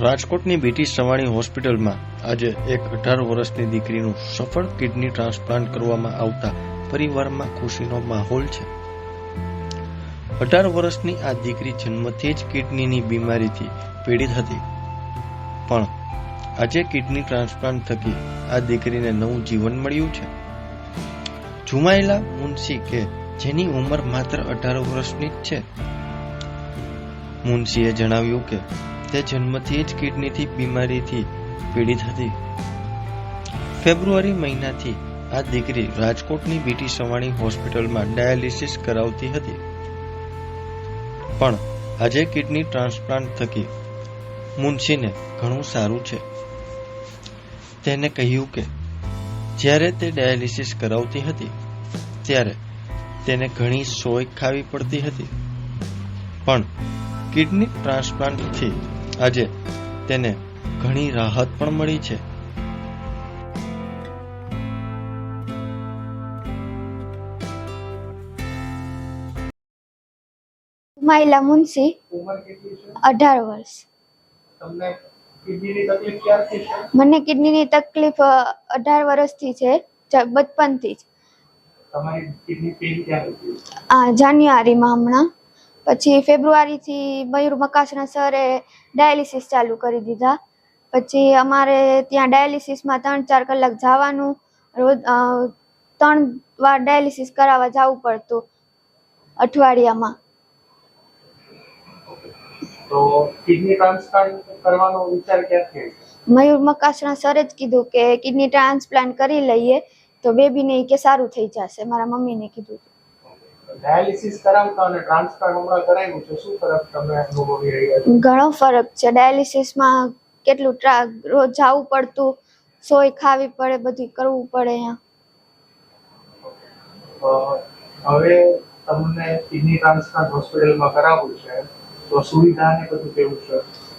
રાજકોટની બીટી સવાણી હોસ્પિટલમાં આજે એક 18 વર્ષની દીકરીનું સફળ કિડની ટ્રાન્સપ્લાન્ટ કરવામાં આવતા પરિવારમાં ખુશીનો માહોલ છે। 18 વર્ષની આ દીકરી જન્મથી જ કિડનીની બીમારીથી પીડિત હતી, પણ આજે કિડની ટ્રાન્સપ્લાન્ટ થકી આ દીકરીને નવું જીવન મળ્યું છે। ઝુમાયલા મુનશી કે જેની ઉંમર માત્ર 18 વર્ષની જ છે, મુનશીએ જણાવ્યું કે તે જન્મથી જ કિડનીની બીમારીથી પીડિત હતી। ફેબ્રુઆરી મહિનાથી આ દીકરી રાજકોટની બીટી સવાણી હોસ્પિટલમાં ડાયાલિસિસ કરાવતી હતી, પણ આજે કિડની ટ્રાન્સપ્લાન્ટ થકી મુનશીને ઘણું સારું છે। તેને કહ્યું કે જ્યારે તે ડાયાલિસિસ કરાવતી હતી ત્યારે તેને ઘણી સોય ખાવી પડતી હતી, પણ કિડની ટ્રાન્સપ્લાન્ટથી આજે તેને ઘણી રાહત પણ મળી છે। માયલા મુનશી, ઉંમર કેટલી છે? 18 વર્ષ। તમને કિડનીની તકલીફ ક્યારથી છે? મને કિડનીની તકલીફ 18 વર્ષથી છે, બચપનથી જ। તમારી કિડની પેઇન ક્યારે હતી? જાન્યુઆરીમાં હમણાં, પછી ફેબ્રુઆરીથી મયુર મકાસણા સરે ડાયાલિસિસ ચાલુ કરી દીધા। પછી અમારે ત્યાં ડાયાલિસિસમાં 3-4 કલાક જવાનું, રોજ 3 વાર ડાયાલિસિસ કરાવવા જવું પડતું અઠવાડિયામાં। તો કિડની ટ્રાન્સપ્લાન્ટ કરવાનો વિચાર ક્યારથી આવ્યો? મયુર મકાસણા સરે જ કીધું કે કિડની ટ્રાન્સપ્લાન્ટ કરી લઈએ તો બેબીને કે સારું થઈ જશે, મારા મમ્મીને કીધું। ડાયાલિસિસ કરાવતા અને ટ્રાન્સપ્લાન્ટ હમણાં કરાવ્યું છે, શું ફરક તમે અનુભવી રહ્યા છો? ઘણો ફરક છે। ડાયાલિસિસમાં કેટલું રોજ જવું પડતું, સોય ખાવી પડે, બધું કરવું પડે અહીંયા। હવે તમને કિડની ટ્રાન્સપ્લાન્ટ હોસ્પિટલમાં કરાવવું છે, તો સુવિધા ને બધું કેવું છે?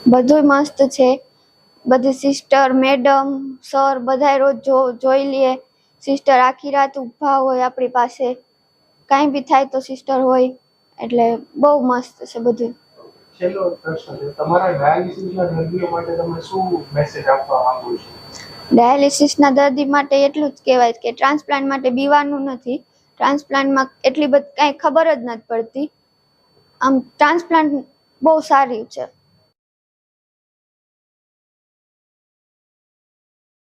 બધું મસ્ત છે। બધી સિસ્ટર, મેડમ, સર બધા રોજ જોઈ લે। સિસ્ટર આખી રાત ઊભા હોય આપણી પાસે, કાંઈ બી થાય તો સિસ્ટર હોય, એટલે બહુ મસ્ત છે બધું। છેલ્લો પ્રશ્ન છે, તમારા ડાયાલિસિસના દર્દીઓ માટે તમે શું મેસેજ આપવા માંગો છો? ડાયાલિસિસના દર્દી માટે એટલું જ કહેવાય કે ટ્રાન્સપ્લાન્ટ માટે બીવાનું નથી। ટ્રાન્સપ્લાન્ટમાં એટલી બધી કાંઈ ખબર જ નથી પડતી। આમ ટ્રાન્સપ્લાન્ટ બહુ સારી છે।